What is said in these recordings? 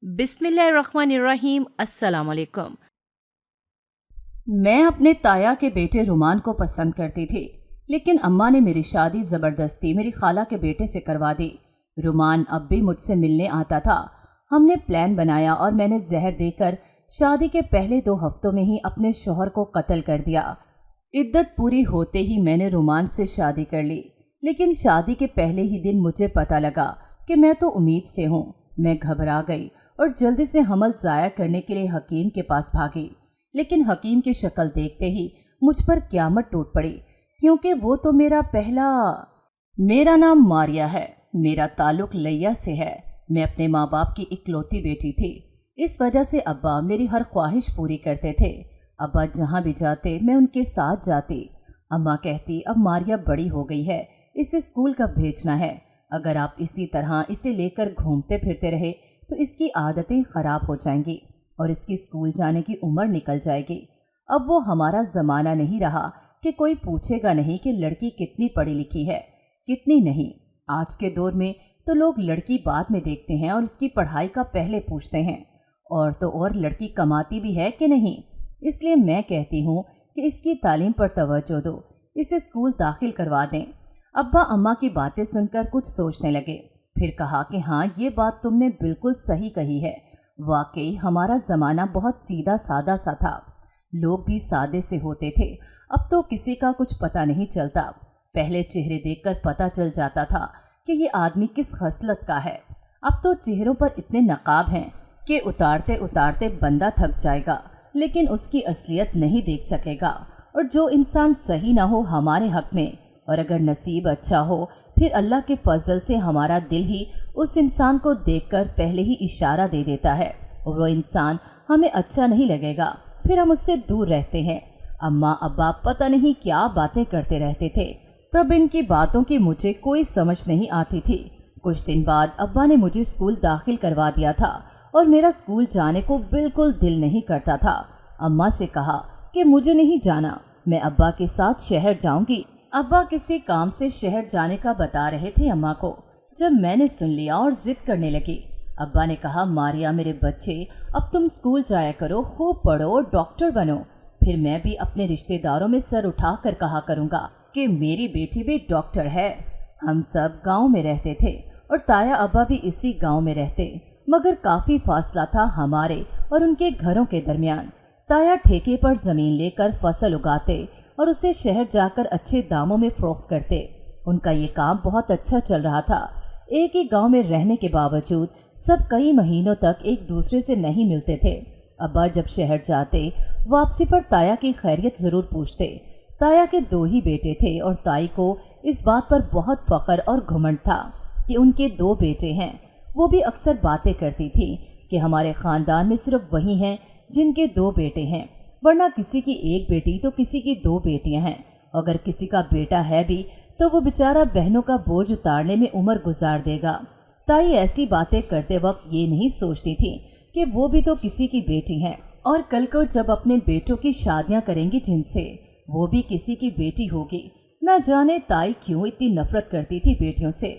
बिस्मिल्लाहिर्रहमानिर्रहीम। अस्सलाम वालेकुम। मैं अपने ताया के बेटे रुमान को पसंद करती थी, लेकिन अम्मा ने मेरी शादी ज़बरदस्ती मेरी खाला के बेटे से करवा दी। रुमान अब भी मुझसे मिलने आता था। हमने प्लान बनाया और मैंने जहर देकर शादी के पहले 2 हफ्तों में ही अपने शौहर को कत्ल कर दिया। इद्दत पूरी होते ही मैंने रुमान से शादी कर ली, लेकिन शादी के पहले ही दिन मुझे पता लगा कि मैं तो उम्मीद से हूँ। मैं घबरा गई और जल्दी से हमल ज़ाया करने के लिए हकीम के पास भागी, लेकिन हकीम की शक्ल देखते ही मुझ पर क़यामत टूट पड़ी, क्योंकि वो तो मेरा नाम मारिया है, मेरा ताल्लुक लैया से है। मैं अपने माँ बाप की इकलौती बेटी थी। इस वजह से अब्बा मेरी हर ख्वाहिश पूरी करते थे। अब्बा जहाँ भी जाते मैं उनके साथ जाती। अम्मा कहती, अब मारिया बड़ी हो गई है, इसे स्कूल कब भेजना है? अगर आप इसी तरह इसे लेकर घूमते फिरते रहे तो इसकी आदतें ख़राब हो जाएंगी और इसकी स्कूल जाने की उम्र निकल जाएगी। अब वो हमारा ज़माना नहीं रहा कि कोई पूछेगा नहीं कि लड़की कितनी पढ़ी लिखी है, कितनी नहीं। आज के दौर में तो लोग लड़की बाद में देखते हैं और उसकी पढ़ाई का पहले पूछते हैं। और तो और लड़की कमाती भी है कि नहीं। इसलिए मैं कहती हूँ कि इसकी तालीम पर तवज्जो दो, इसे स्कूल दाखिल करवा दें। अब्बा अम्मा की बातें सुनकर कुछ सोचने लगे, फिर कहा कि हाँ, ये बात तुमने बिल्कुल सही कही है। वाकई हमारा ज़माना बहुत सीधा सादा सा था, लोग भी सादे से होते थे। अब तो किसी का कुछ पता नहीं चलता। पहले चेहरे देखकर पता चल जाता था कि ये आदमी किस खसलत का है। अब तो चेहरों पर इतने नकाब हैं कि उतारते उतारते बंदा थक जाएगा, लेकिन उसकी असलियत नहीं देख सकेगा। और जो इंसान सही ना हो हमारे हक में, और अगर नसीब अच्छा हो फिर अल्लाह के फजल से हमारा दिल ही उस इंसान को देखकर पहले ही इशारा दे देता है और वो इंसान हमें अच्छा नहीं लगेगा, फिर हम उससे दूर रहते हैं। अम्मा अब्बा पता नहीं क्या बातें करते रहते थे, तब इनकी बातों की मुझे कोई समझ नहीं आती थी। कुछ दिन बाद अब्बा ने मुझे स्कूल दाखिल करवा दिया था और मेरा स्कूल जाने को बिल्कुल दिल नहीं करता था। अम्मा से कहा कि मुझे नहीं जाना, मैं अब्बा के साथ शहर जाऊंगी। अब्बा किसी काम से शहर जाने का बता रहे थे अम्मा को। जब मैंने सुन लिया और जिद करने लगी, अब्बा ने कहा, मारिया मेरे बच्चे, अब तुम स्कूल जाया करो, खूब पढ़ो और डॉक्टर बनो। फिर मैं भी अपने रिश्तेदारों में सर उठा कर कहा करूँगा कि मेरी बेटी भी डॉक्टर है। हम सब गाँव में रहते थे और ताया अब्बा भी इसी गाँव में रहते, मगर काफ़ी फासला था हमारे और उनके घरों के दरमियान। ताया ठेके पर ज़मीन लेकर फसल उगाते और उसे शहर जाकर अच्छे दामों में फ़रोख्त करते। उनका ये काम बहुत अच्छा चल रहा था। एक ही गांव में रहने के बावजूद सब कई महीनों तक एक दूसरे से नहीं मिलते थे। अब्बा जब शहर जाते वापसी पर ताया की खैरियत ज़रूर पूछते। ताया के 2 ही बेटे थे और ताई को इस बात पर बहुत फ़ख्र और घमंड था कि उनके 2 बेटे हैं। वो भी अक्सर बातें करती थी कि हमारे ख़ानदान में सिर्फ वही हैं जिनके 2 बेटे हैं, वरना किसी की 1 बेटी तो किसी की 2 बेटियां हैं। अगर किसी का बेटा है भी तो वो बेचारा बहनों का बोझ उतारने में उम्र गुजार देगा। ताई ऐसी बातें करते वक्त ये नहीं सोचती थी कि वो भी तो किसी की बेटी हैं और कल को जब अपने बेटों की शादियां करेंगी जिनसे, वो भी किसी की बेटी होगी। न जाने ताई क्यों इतनी नफरत करती थी बेटियों से।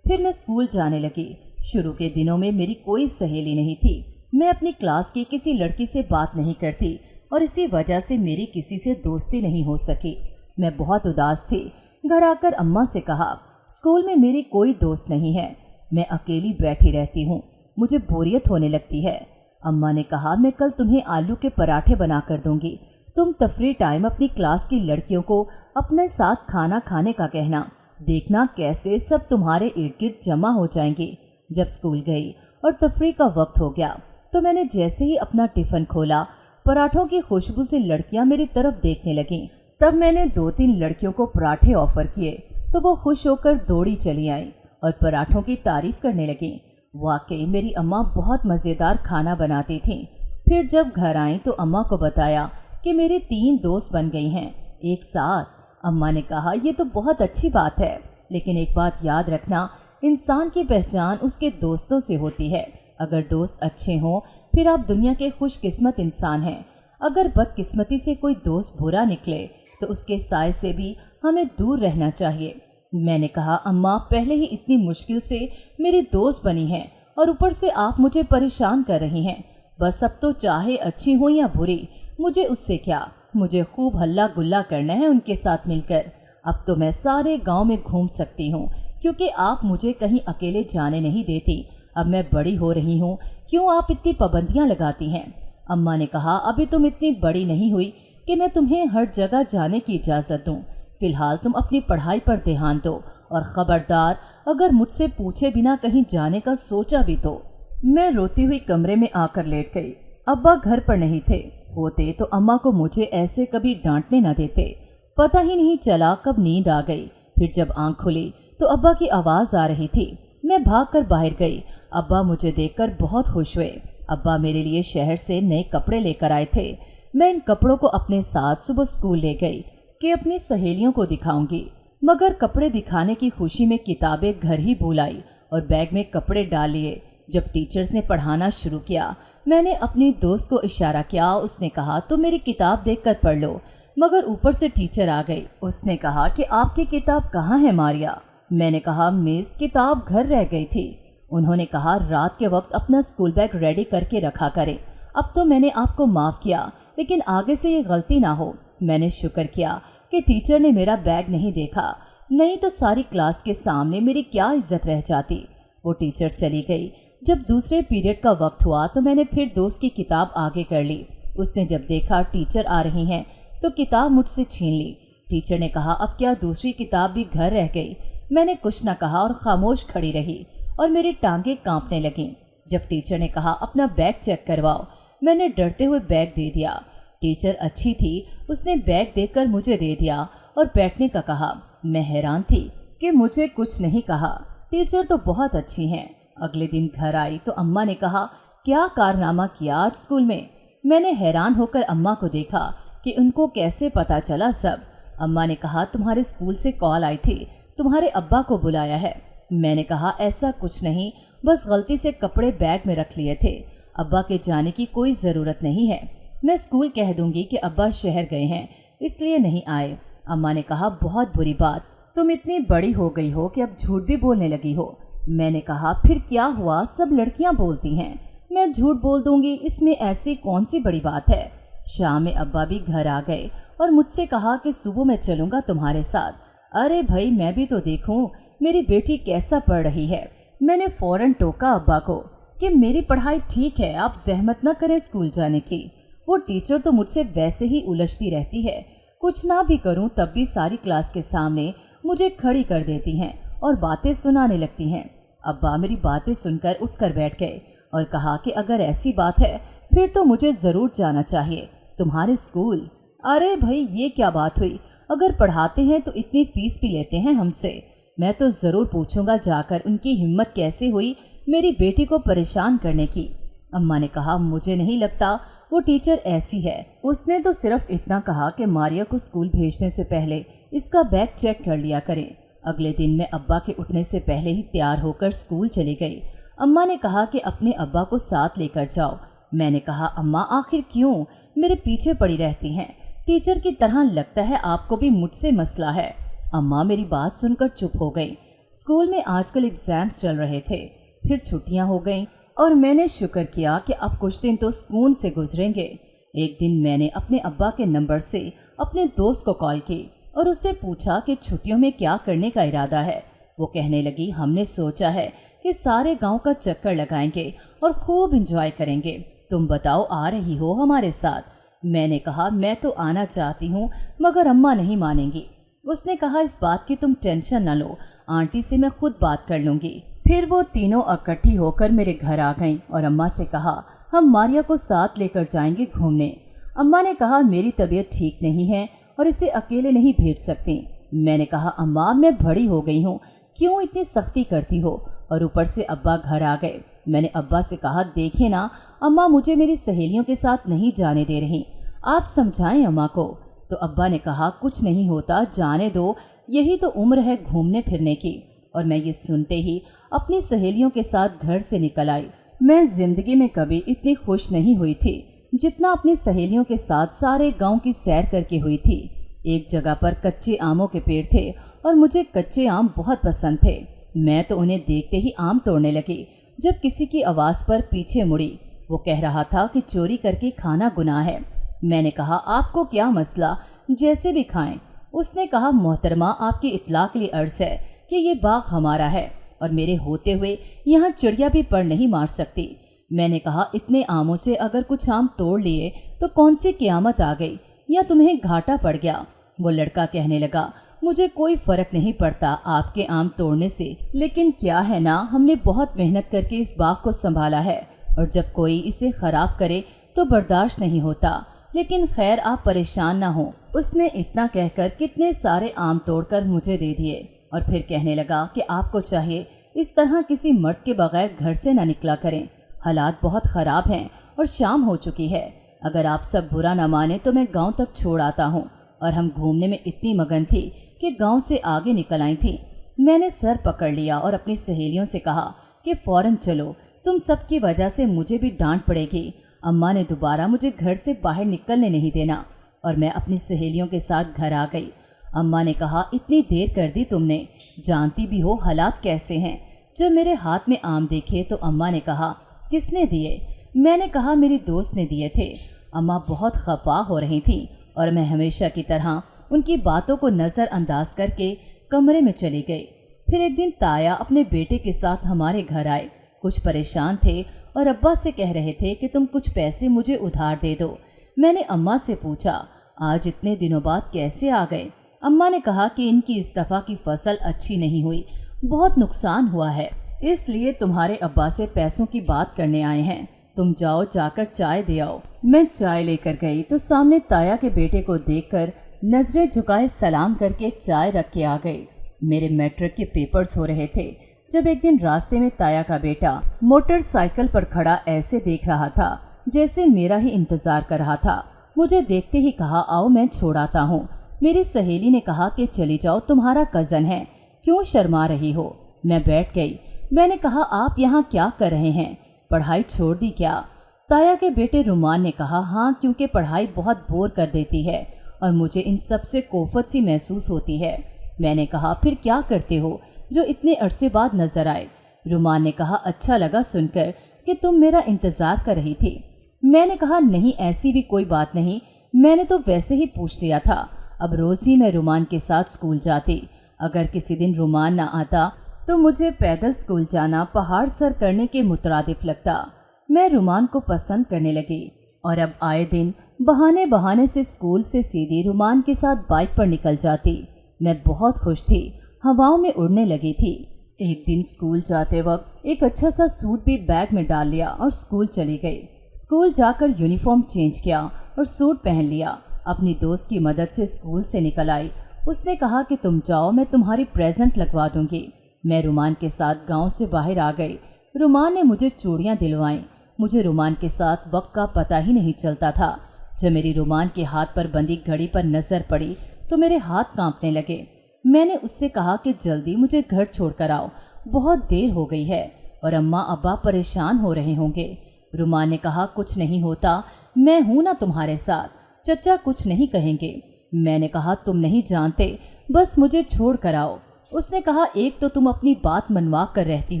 फिर मैं स्कूल जाने लगी। शुरू के दिनों में मेरी कोई सहेली नहीं थी। मैं अपनी क्लास की किसी लड़की से बात नहीं करती और इसी वजह से मेरी किसी से दोस्ती नहीं हो सकी। मैं बहुत उदास थी। घर आकर अम्मा से कहा, स्कूल में मेरी कोई दोस्त नहीं है, मैं अकेली बैठी रहती हूँ, मुझे बोरियत होने लगती है। अम्मा ने कहा, मैं कल तुम्हें आलू के पराठे बना कर दूंगी, तुम तफरी टाइम अपनी क्लास की लड़कियों को अपने साथ खाना खाने का कहना, देखना कैसे सब तुम्हारे इर्द गिर्द जमा हो जाएंगे। जब स्कूल गई और तफरी का वक्त हो गया तो मैंने जैसे ही अपना टिफ़िन खोला, पराठों की खुशबू से लड़कियां मेरी तरफ देखने लगीं। तब मैंने 2-3 लड़कियों को पराठे ऑफ़र किए तो वो खुश होकर दौड़ी चली आईं और पराठों की तारीफ़ करने लगीं। वाकई मेरी अम्मा बहुत मज़ेदार खाना बनाती थीं। फिर जब घर आईं तो अम्मा को बताया कि मेरी 3 दोस्त बन गई हैं एक साथ। अम्मा ने कहा, ये तो बहुत अच्छी बात है, लेकिन एक बात याद रखना, इंसान की पहचान उसके दोस्तों से होती है। अगर दोस्त अच्छे हों फिर आप दुनिया के खुशकिस्मत इंसान हैं। अगर बदकिस्मती से कोई दोस्त बुरा निकले तो उसके साए से भी हमें दूर रहना चाहिए। मैंने कहा, अम्मा पहले ही इतनी मुश्किल से मेरी दोस्त बनी हैं और ऊपर से आप मुझे परेशान कर रही हैं। बस अब तो चाहे अच्छी हो या बुरी, मुझे उससे क्या, मुझे खूब हल्ला गुल्ला करना है उनके साथ मिलकर। अब तो मैं सारे गांव में घूम सकती हूँ, क्योंकि आप मुझे कहीं अकेले जाने नहीं देती। अब मैं बड़ी हो रही हूँ, क्यों आप इतनी पाबंदियाँ लगाती हैं? अम्मा ने कहा, अभी तुम इतनी बड़ी नहीं हुई कि मैं तुम्हें हर जगह जाने की इजाज़त दूँ। फिलहाल तुम अपनी पढ़ाई पर ध्यान दो, और ख़बरदार अगर मुझसे पूछे बिना कहीं जाने का सोचा भी तो। मैं रोती हुई कमरे में आकर लेट गई। अब्बा घर पर नहीं थे, होते तो अम्मा को मुझे ऐसे कभी डांटने न देते। पता ही नहीं चला कब नींद आ गई। फिर जब आंख खुली तो अब्बा की आवाज़ आ रही थी। मैं भागकर बाहर गई। अब्बा मुझे देखकर बहुत खुश हुए। अब्बा मेरे लिए शहर से नए कपड़े लेकर आए थे। मैं इन कपड़ों को अपने साथ सुबह स्कूल ले गई कि अपनी सहेलियों को दिखाऊंगी, मगर कपड़े दिखाने की खुशी में किताबें घर ही भूल आई और बैग में कपड़े डाल लिए। जब टीचर्स ने पढ़ाना शुरू किया, मैंने अपनी दोस्त को इशारा किया। उसने कहा, तुम मेरी किताब देखकर पढ़ लो, मगर ऊपर से टीचर आ गई। उसने कहा कि आपकी किताब कहाँ है मारिया? मैंने कहा, मिस किताब घर रह गई थी। उन्होंने कहा, रात के वक्त अपना स्कूल बैग रेडी करके रखा करें। अब तो मैंने आपको माफ़ किया, लेकिन आगे से ये गलती ना हो। मैंने शुक्र किया कि टीचर ने मेरा बैग नहीं देखा, नहीं तो सारी क्लास के सामने मेरी क्या इज्जत रह जाती। वो टीचर चली गई। जब दूसरे पीरियड का वक्त हुआ तो मैंने फिर दोस्त की किताब आगे कर ली। उसने जब देखा टीचर आ रही हैं तो किताब मुझसे छीन ली। टीचर ने कहा, अब क्या दूसरी किताब भी घर रह गई? मैंने कुछ न कहा और खामोश खड़ी रही और मेरी टांगें कांपने लगीं। जब टीचर ने कहा, अपना बैग चेक करवाओ, मैंने डरते हुए बैग दे दिया। टीचर अच्छी थी, उसने बैग देकर मुझे दे दिया और बैठने का कहा। मैं हैरान थी कि मुझे कुछ नहीं कहा। टीचर तो बहुत अच्छी हैं। अगले दिन घर आई तो अम्मा ने कहा, क्या कारनामा किया आज स्कूल में? मैंने हैरान होकर अम्मा को देखा कि उनको कैसे पता चला सब। अम्मा ने कहा, तुम्हारे स्कूल से कॉल आई थी, तुम्हारे अब्बा को बुलाया है। मैंने कहा, ऐसा कुछ नहीं, बस गलती से कपड़े बैग में रख लिए थे। अब्बा के जाने की कोई ज़रूरत नहीं है। मैं स्कूल कह दूंगी कि अब्बा शहर गए हैं, इसलिए नहीं आए। अम्मा ने कहा, बहुत बुरी बात, तुम इतनी बड़ी हो गई हो कि अब झूठ भी बोलने लगी हो। मैंने कहा, फिर क्या हुआ, सब लड़कियां बोलती हैं, मैं झूठ बोल दूंगी, इसमें ऐसी कौन सी बड़ी बात है। शाम में अब्बा भी घर आ गए और मुझसे कहा कि सुबह मैं चलूँगा तुम्हारे साथ। अरे भाई, मैं भी तो देखूं मेरी बेटी कैसा पढ़ रही है। मैंने फ़ौरन टोका अब्बा को कि मेरी पढ़ाई ठीक है, आप जहमत न करें स्कूल जाने की। वो टीचर तो मुझसे वैसे ही उलझती रहती है, कुछ ना भी करूं तब भी सारी क्लास के सामने मुझे खड़ी कर देती हैं और बातें सुनाने लगती हैं। अब्बा मेरी बातें सुनकर उठकर बैठ गए और कहा कि अगर ऐसी बात है फिर तो मुझे ज़रूर जाना चाहिए तुम्हारे स्कूल। अरे भाई, ये क्या बात हुई? अगर पढ़ाते हैं तो इतनी फीस भी लेते हैं हमसे। मैं तो ज़रूर पूछूंगा जाकर उनकी हिम्मत कैसे हुई मेरी बेटी को परेशान करने की। अम्मा ने कहा, मुझे नहीं लगता वो टीचर ऐसी है। उसने तो सिर्फ इतना कहा कि मारिया को स्कूल भेजने से पहले इसका बैग चेक कर लिया करें। अगले दिन मैं अब्बा के उठने से पहले ही तैयार होकर स्कूल चली गई। अम्मा ने कहा कि अपने अब्बा को साथ लेकर जाओ। मैंने कहा, अम्मा आखिर क्यों मेरे पीछे पड़ी रहती हैं? टीचर की तरह लगता है आपको भी मुझसे मसला है। अम्मा मेरी बात सुनकर चुप हो गई। स्कूल में आजकल एग्जाम्स चल रहे थे, फिर छुट्टियां हो गईं और मैंने शुक्र किया कि अब कुछ दिन तो सुकून से गुजरेंगे। एक दिन मैंने अपने अब्बा के नंबर से अपने दोस्त को कॉल की और उससे पूछा कि छुट्टियों में क्या करने का इरादा है। वो कहने लगी, हमने सोचा है कि सारे गांव का चक्कर लगाएंगे और खूब एंजॉय करेंगे। तुम बताओ, आ रही हो हमारे साथ? मैंने कहा, मैं तो आना चाहती हूँ, मगर अम्मा नहीं मानेंगी। उसने कहा, इस बात की तुम टेंशन न लो, आंटी से मैं खुद बात कर लूँगी। फिर वो तीनों इकट्ठी होकर मेरे घर आ गईं और अम्मा से कहा, हम मारिया को साथ लेकर जाएंगे घूमने। अम्मा ने कहा, मेरी तबीयत ठीक नहीं है और इसे अकेले नहीं भेज सकती। मैंने कहा, अम्मा मैं बड़ी हो गई हूँ, क्यों इतनी सख्ती करती हो? और ऊपर से अब्बा घर आ गए। मैंने अब्बा से कहा, देखे ना अम्मा मुझे मेरी सहेलियों के साथ नहीं जाने दे रही, आप समझाएं अम्मा को। तो अब्बा ने कहा, कुछ नहीं होता, जाने दो, यही तो उम्र है घूमने फिरने की। और मैं ये सुनते ही अपनी सहेलियों के साथ घर से निकल आई। मैं ज़िंदगी में कभी इतनी खुश नहीं हुई थी जितना अपनी सहेलियों के साथ सारे गांव की सैर करके हुई थी। एक जगह पर कच्चे आमों के पेड़ थे और मुझे कच्चे आम बहुत पसंद थे। मैं तो उन्हें देखते ही आम तोड़ने लगी। جب کسی کی آواز پر پیچھے مڑی۔ وہ کہہ رہا تھا کہ چوری کر کے کھانا گناہ ہے۔ میں نے کہا آپ کو کیا مسئلہ، جیسے بھی کھائیں۔ اس نے کہا محترمہ آپ کی اطلاع کے لیے عرض ہے کہ یہ باغ ہمارا ہے اور میرے ہوتے ہوئے یہاں چڑیا بھی پر نہیں مار سکتی۔ میں نے کہا اتنے آموں سے اگر کچھ آم توڑ لیے تو کون سی قیامت آ گئی یا تمہیں گھاٹا پڑ گیا؟ وہ لڑکا کہنے لگا مجھے کوئی فرق نہیں پڑتا آپ کے آم توڑنے سے، لیکن کیا ہے نا ہم نے بہت محنت کر کے اس باغ کو سنبھالا ہے اور جب کوئی اسے خراب کرے تو برداشت نہیں ہوتا، لیکن خیر آپ پریشان نہ ہوں۔ اس نے اتنا کہہ کر کتنے سارے آم توڑ کر مجھے دے دیے اور پھر کہنے لگا کہ آپ کو چاہیے اس طرح کسی مرد کے بغیر گھر سے نہ نکلا کریں، حالات بہت خراب ہیں اور شام ہو چکی ہے۔ اگر آپ سب برا نہ مانیں تو میں گاؤں تک چھوڑ آتا ہوں۔ اور ہم گھومنے میں اتنی مگن تھی کہ گاؤں سے آگے نکل آئی تھی۔ میں نے سر پکڑ لیا اور اپنی سہیلیوں سے کہا کہ فوراً چلو، تم سب کی وجہ سے مجھے بھی ڈانٹ پڑے گی۔ اماں نے دوبارہ مجھے گھر سے باہر نکلنے نہیں دینا اور میں اپنی سہیلیوں کے ساتھ گھر آ گئی۔ اماں نے کہا اتنی دیر کر دی تم نے، جانتی بھی ہو حالات کیسے ہیں۔ جب میرے ہاتھ میں آم دیکھے تو اماں نے کہا کس نے دیے؟ میں نے کہا میری دوست نے دیے تھے۔ اماں بہت خفا ہو رہی تھیں اور میں ہمیشہ کی طرح ان کی باتوں کو نظر انداز کر کے کمرے میں چلی گئی۔ پھر ایک دن تایا اپنے بیٹے کے ساتھ ہمارے گھر آئے، کچھ پریشان تھے اور ابا سے کہہ رہے تھے کہ تم کچھ پیسے مجھے ادھار دے دو۔ میں نے اماں سے پوچھا آج اتنے دنوں بعد کیسے آ گئے؟ اماں نے کہا کہ ان کی اس دفعہ کی فصل اچھی نہیں ہوئی، بہت نقصان ہوا ہے، اس لیے تمہارے ابا سے پیسوں کی بات کرنے آئے ہیں، تم جاؤ جا کر چائے دے آؤ۔ میں چائے لے کر گئی تو سامنے تایا کے بیٹے کو دیکھ کر نظریں جھکائے سلام کر کے چائے رکھ کے آ گئی۔ میرے میٹرک کے پیپرز ہو رہے تھے جب ایک دن راستے میں تایا کا بیٹا موٹر سائیکل پر کھڑا ایسے دیکھ رہا تھا جیسے میرا ہی انتظار کر رہا تھا۔ مجھے دیکھتے ہی کہا آؤ میں چھوڑاتا ہوں۔ میری سہیلی نے کہا کہ چلی جاؤ، تمہارا کزن ہے، کیوں شرما رہی ہو؟ میں بیٹھ گئی۔ میں نے کہا آپ یہاں کیا کر رہے ہیں؟ پڑھائی چھوڑ دی کیا؟ تایا کے بیٹے رومان نے کہا ہاں، کیونکہ پڑھائی بہت بور کر دیتی ہے اور مجھے ان سب سے کوفت سی محسوس ہوتی ہے۔ میں نے کہا پھر کیا کرتے ہو جو اتنے عرصے بعد نظر آئے؟ رومان نے کہا اچھا لگا سن کر کہ تم میرا انتظار کر رہی تھی۔ میں نے کہا نہیں ایسی بھی کوئی بات نہیں، میں نے تو ویسے ہی پوچھ لیا تھا۔ اب روز ہی میں رومان کے ساتھ اسکول جاتی، اگر کسی دن رومان نہ آتا تو مجھے پیدل اسکول جانا پہاڑ سر کرنے کے مترادف لگتا۔ میں رومان کو پسند کرنے لگی اور اب آئے دن بہانے سے اسکول سے سیدھی رومان کے ساتھ بائک پر نکل جاتی۔ میں بہت خوش تھی، ہواؤں میں اڑنے لگی تھی۔ ایک دن اسکول جاتے وقت ایک اچھا سا سوٹ بھی بیگ میں ڈال لیا اور اسکول چلی گئی۔ اسکول جا کر یونیفارم چینج کیا اور سوٹ پہن لیا۔ اپنی دوست کی مدد سے اسکول سے نکل آئی۔ اس نے کہا کہ تم جاؤ، میں تمہاری پریزنٹ لگوا دوں گی۔ میں رومان کے ساتھ گاؤں سے باہر آ گئی۔ رومان نے مجھے چوڑیاں دلوائیں۔ مجھے رومان کے ساتھ وقت کا پتہ ہی نہیں چلتا تھا۔ جب میری رومان کے ہاتھ پر بندی گھڑی پر نظر پڑی تو میرے ہاتھ کانپنے لگے۔ میں نے اس سے کہا کہ جلدی مجھے گھر چھوڑ کر آؤ، بہت دیر ہو گئی ہے اور اماں ابا پریشان ہو رہے ہوں گے۔ رومان نے کہا کچھ نہیں ہوتا، میں ہوں نا تمہارے ساتھ، چچا کچھ نہیں کہیں گے۔ میں نے کہا تم نہیں جانتے، بس مجھے چھوڑ کر آؤ۔ اس نے کہا ایک تو تم اپنی بات منوا کر رہتی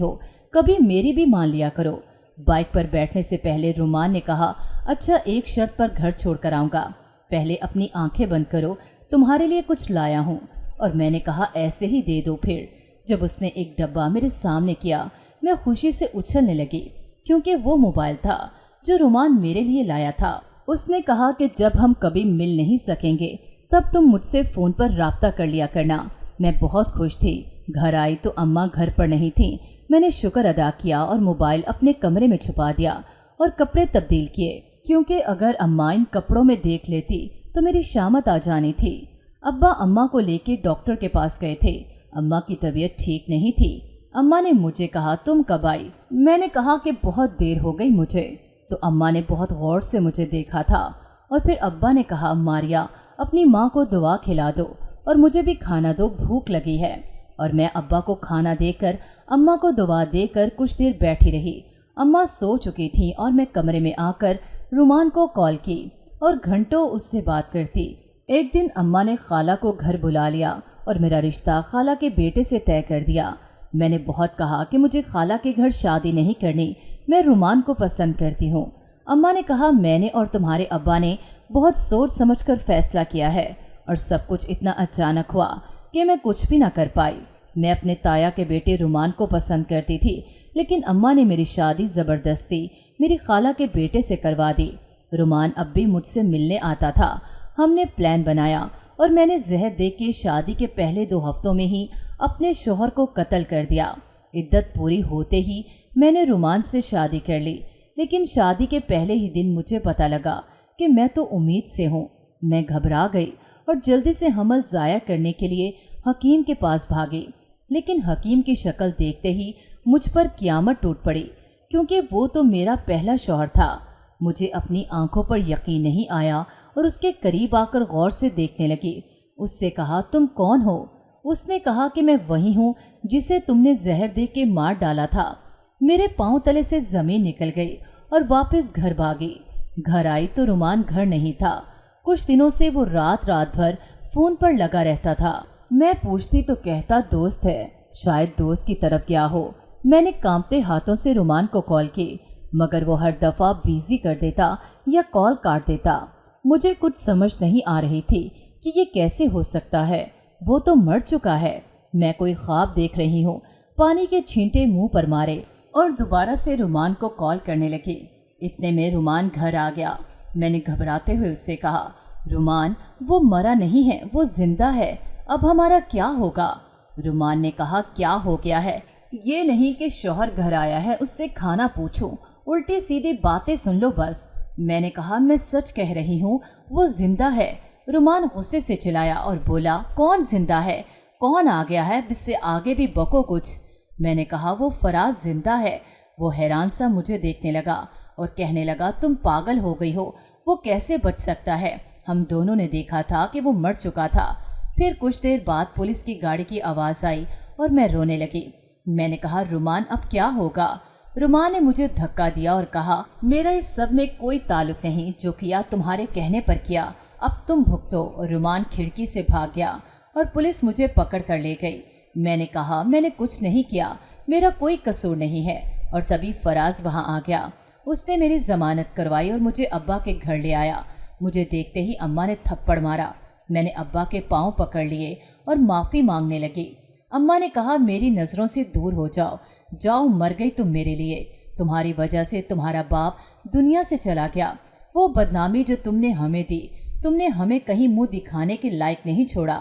ہو، کبھی میری بھی مان لیا کرو۔ بائک پر بیٹھنے سے پہلے رومان نے کہا اچھا ایک شرط پر گھر چھوڑ کر آؤں گا، پہلے اپنی آنکھیں بند کرو، تمہارے لیے کچھ لایا ہوں۔ اور میں نے کہا ایسے ہی دے دو۔ پھر جب اس نے ایک ڈبہ میرے سامنے کیا میں خوشی سے اچھلنے لگی، کیونکہ وہ موبائل تھا جو رومان میرے لیے لایا تھا۔ اس نے کہا کہ جب ہم کبھی مل نہیں سکیں گے تب تم مجھ سے فون پر رابطہ کر لیا کرنا۔ میں بہت خوش تھی۔ گھر آئی تو اماں گھر پر نہیں تھیں۔ میں نے شکر ادا کیا اور موبائل اپنے کمرے میں چھپا دیا اور کپڑے تبدیل کیے، کیونکہ اگر اماں ان کپڑوں میں دیکھ لیتی تو میری شامت آ جانی تھی۔ ابا اماں کو لے کے ڈاکٹر کے پاس گئے تھے۔ اماں کی طبیعت ٹھیک نہیں تھی۔ اماں نے مجھے کہا تم کب آئی؟ میں نے کہا کہ بہت دیر ہو گئی مجھے۔ تو اماں نے بہت غور سے مجھے دیکھا تھا اور پھر ابا نے کہا ماریا اپنی ماں کو دوا کھلا دو اور مجھے بھی کھانا دو، بھوک لگی ہے۔ اور میں ابا کو کھانا دے کر اماں کو دوا دے کر کچھ دیر بیٹھی رہی۔ اماں سو چکی تھیں اور میں کمرے میں آ کر رومان کو کال کی اور گھنٹوں اس سے بات کرتی۔ ایک دن اماں نے خالہ کو گھر بلا لیا اور میرا رشتہ خالہ کے بیٹے سے طے کر دیا۔ میں نے بہت کہا کہ مجھے خالہ کے گھر شادی نہیں کرنی، میں رومان کو پسند کرتی ہوں۔ اماں نے کہا میں نے اور تمہارے ابا نے بہت سوچ سمجھ کر فیصلہ کیا ہے اور سب کچھ اتنا اچانک ہوا کہ میں کچھ بھی نہ کر پائی۔ میں اپنے تایا کے بیٹے رومان کو پسند کرتی تھی، لیکن اماں نے میری شادی زبردستی میری خالہ کے بیٹے سے کروا دی۔ رومان اب بھی مجھ سے ملنے آتا تھا۔ ہم نے پلان بنایا اور میں نے زہر دے کے شادی کے پہلے 2 ہفتوں میں ہی اپنے شوہر کو قتل کر دیا۔ عدت پوری ہوتے ہی میں نے رومان سے شادی کر لی، لیکن شادی کے پہلے ہی دن مجھے پتہ لگا کہ میں تو امید سے ہوں۔ میں گھبرا گئی اور جلدی سے حمل ضائع کرنے کے لیے حکیم کے پاس بھاگی، لیکن حکیم کی شکل دیکھتے ہی مجھ پر قیامت ٹوٹ پڑی، کیونکہ وہ تو میرا پہلا شوہر تھا۔ مجھے اپنی آنکھوں پر یقین نہیں آیا اور اس کے قریب آ کر غور سے دیکھنے لگی۔ اس سے کہا تم کون ہو؟ اس نے کہا کہ میں وہی ہوں جسے تم نے زہر دے کے مار ڈالا تھا۔ میرے پاؤں تلے سے زمین نکل گئی اور واپس گھر بھاگی۔ گھر آئی تو رومان گھر نہیں تھا۔ کچھ دنوں سے وہ رات بھر فون پر لگا رہتا تھا۔ میں پوچھتی تو کہتا دوست ہے، شاید دوست کی طرف گیا ہو۔ میں نے کانپتے ہاتھوں سے رومان کو کال کی، مگر وہ ہر دفعہ بیزی کر دیتا یا کال کاٹ دیتا۔ مجھے کچھ سمجھ نہیں آ رہی تھی کہ یہ کیسے ہو سکتا ہے، وہ تو مر چکا ہے۔ میں کوئی خواب دیکھ رہی ہوں۔ پانی کے چھینٹے منہ پر مارے اور دوبارہ سے رومان کو کال کرنے لگی۔ اتنے میں رومان گھر آ گیا۔ میں نے گھبراتے ہوئے اس سے کہا رومان وہ مرا نہیں ہے، وہ زندہ ہے، اب ہمارا کیا ہوگا؟ رومان نے کہا کیا ہو گیا ہے؟ یہ نہیں کہ شوہر گھر آیا ہے اس سے کھانا پوچھوں، الٹی سیدھی باتیں سن لو بس۔ میں نے کہا میں سچ کہہ رہی ہوں، وہ زندہ ہے۔ رومان غصے سے چلایا اور بولا کون زندہ ہے؟ کون آ گیا ہے؟ اس سے آگے بھی بکو کچھ۔ میں نے کہا وہ فراز زندہ ہے۔ وہ حیران سا مجھے دیکھنے لگا اور کہنے لگا تم پاگل ہو گئی ہو، وہ کیسے بچ سکتا ہے؟ ہم دونوں نے دیکھا تھا کہ وہ مر چکا تھا۔ پھر کچھ دیر بعد پولیس کی گاڑی کی آواز آئی اور میں رونے لگی۔ میں نے کہا رومان اب کیا ہوگا؟ رومان نے مجھے دھکا دیا اور کہا میرا اس سب میں کوئی تعلق نہیں، جو کیا تمہارے کہنے پر کیا، اب تم بھگتو۔ رومان کھڑکی سے بھاگ گیا اور پولیس مجھے پکڑ کر لے گئی۔ میں نے کہا میں نے کچھ نہیں کیا، میرا کوئی قصور نہیں ہے۔ اور تبھی فراز وہاں آ گیا۔ اس نے میری ضمانت کروائی اور مجھے ابا کے گھر لے آیا۔ مجھے دیکھتے ہی اماں نے تھپڑ مارا۔ میں نے ابا کے پاؤں پکڑ لیے اور معافی مانگنے لگی۔ اماں نے کہا میری نظروں سے دور ہو جاؤ، جاؤ، مر گئی تم میرے لیے، تمہاری وجہ سے تمہارا باپ دنیا سے چلا گیا۔ وہ بدنامی جو تم نے ہمیں دی، تم نے ہمیں کہیں منہ دکھانے کے لائق نہیں چھوڑا۔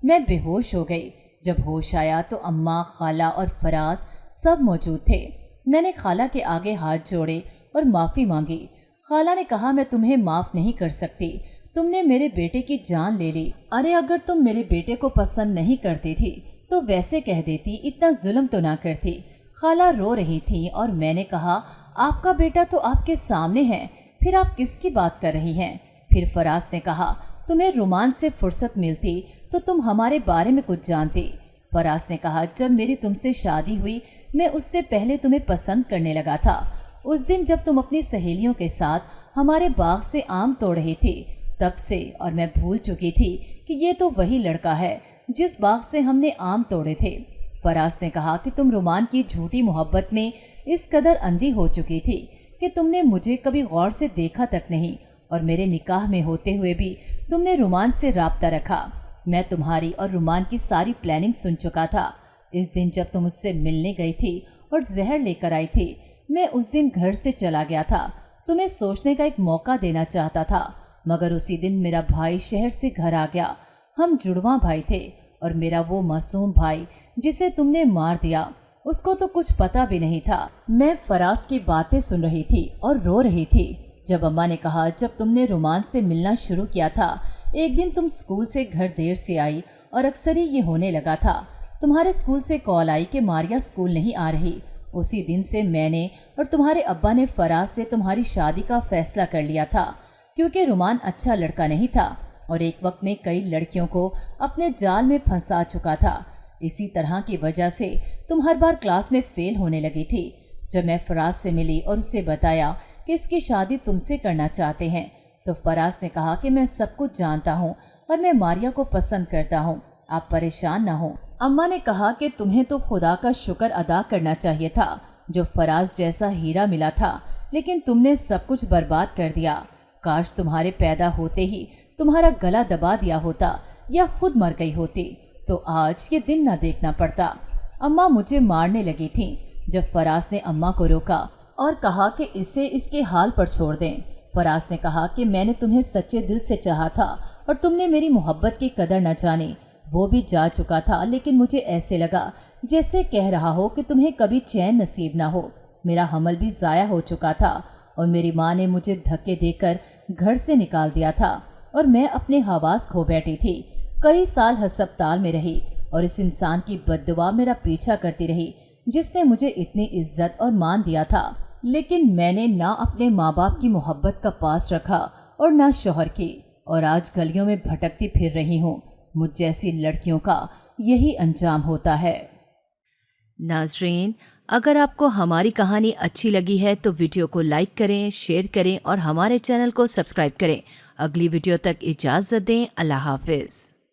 میں بے ہوش ہو گئی۔ جب ہوش آیا تو اماں، خالہ اور فراز سب موجود تھے۔ میں نے خالہ کے آگے ہاتھ جوڑے اور معافی مانگی۔ خالہ نے کہا میں تمہیں معاف نہیں کر سکتی، تم نے میرے بیٹے کی جان لے لی۔ ارے اگر تم میرے بیٹے کو پسند نہیں کرتی تھی تو ویسے کہہ دیتی، اتنا ظلم تو نہ کرتی۔ خالہ رو رہی تھی اور میں نے کہا آپ کا بیٹا تو آپ کے سامنے ہے، پھر آپ کس کی بات کر رہی ہیں؟ پھر فراز نے کہا تمہیں رومان سے فرصت ملتی تو تم ہمارے بارے میں کچھ جانتی۔ فراز نے کہا جب میری تم سے شادی ہوئی میں اس سے پہلے تمہیں پسند کرنے لگا تھا۔ اس دن جب تم اپنی سہیلیوں کے ساتھ ہمارے باغ سے آم توڑ رہی تھی تب سے، اور میں بھول چکی تھی کہ یہ تو وہی لڑکا ہے جس باغ سے ہم نے آم توڑے تھے۔ فراز نے کہا کہ تم رومان کی جھوٹی محبت میں اس قدر اندھی ہو چکی تھی کہ تم نے مجھے کبھی غور سے دیکھا تک نہیں، اور میرے نکاح میں ہوتے ہوئے بھی تم نے رومان سے رابطہ رکھا۔ میں تمہاری اور رومان کی ساری پلاننگ سن چکا تھا۔ اس دن جب تم اس سے ملنے گئی تھی اور زہر لے کر آئی تھی، میں اس دن گھر سے چلا گیا تھا، تمہیں سوچنے کا ایک موقع دینا چاہتا تھا، مگر اسی دن میرا بھائی شہر سے گھر آ گیا۔ ہم جڑواں بھائی تھے، اور میرا وہ معصوم بھائی جسے تم نے مار دیا، اس کو تو کچھ پتا بھی نہیں تھا۔ میں فراز کی باتیں سن رہی تھی اور رو رہی تھی جب اماں نے کہا جب تم نے رومان سے ملنا شروع کیا تھا، ایک دن تم اسکول سے گھر دیر سے آئی اور اکثر ہی یہ ہونے لگا تھا۔ تمہارے اسکول سے کال آئی کہ ماریا اسکول نہیں آ رہی۔ اسی دن سے میں نے اور تمہارے ابا نے فراز سے تمہاری شادی کا فیصلہ کر لیا تھا، کیونکہ رومان اچھا لڑکا نہیں تھا اور ایک وقت میں کئی لڑکیوں کو اپنے جال میں پھنسا چکا تھا۔ اسی طرح کی وجہ سے تم ہر بار کلاس میں فیل ہونے لگی تھی۔ جب میں فراز سے ملی اور اسے بتایا کہ اس کی شادی تم سے کرنا چاہتے ہیں تو فراز نے کہا کہ میں سب کچھ جانتا ہوں اور میں ماریا کو پسند کرتا ہوں، آپ پریشان نہ ہوں۔ अम्मा ने कहा कि तुम्हें तो खुदा का शुक्र अदा करना चाहिए था जो फराज जैसा हीरा मिला था, लेकिन तुमने सब कुछ बर्बाद कर दिया। काश तुम्हारे पैदा होते ही तुम्हारा गला दबा दिया होता या खुद मर गई होती तो आज ये दिन ना देखना पड़ता। अम्मा मुझे मारने लगी थीं जब फराज ने अम्मा को रोका और कहा कि इसे इसके हाल पर छोड़ दें। फराज ने कहा कि मैंने तुम्हें सच्चे दिल से चाहा था और तुमने मेरी मोहब्बत की कदर न जानी। वो भी जा चुका था, लेकिन मुझे ऐसे लगा जैसे कह रहा हो कि तुम्हें कभी चैन नसीब ना हो। मेरा हमल भी ज़ाया हो चुका था और मेरी माँ ने मुझे धक्के देकर घर से निकाल दिया था और मैं अपने हवास खो बैठी थी। कई साल हस्पताल में रही और इस इंसान की बद्दुआ मेरा पीछा करती रही जिसने मुझे इतनी इज्जत और मान दिया था, लेकिन मैंने ना अपने माँ बाप की मोहब्बत का पास रखा और ना शौहर की, और आज गलियों में भटकती फिर रही हूँ। मुझ जैसी लड़कियों का यही अंजाम होता है। नाजरीन, अगर आपको हमारी कहानी अच्छी लगी है तो वीडियो को लाइक करें, शेयर करें और हमारे चैनल को सब्सक्राइब करें। अगली वीडियो तक इजाज़त दें। अल्लाह हाफिज़।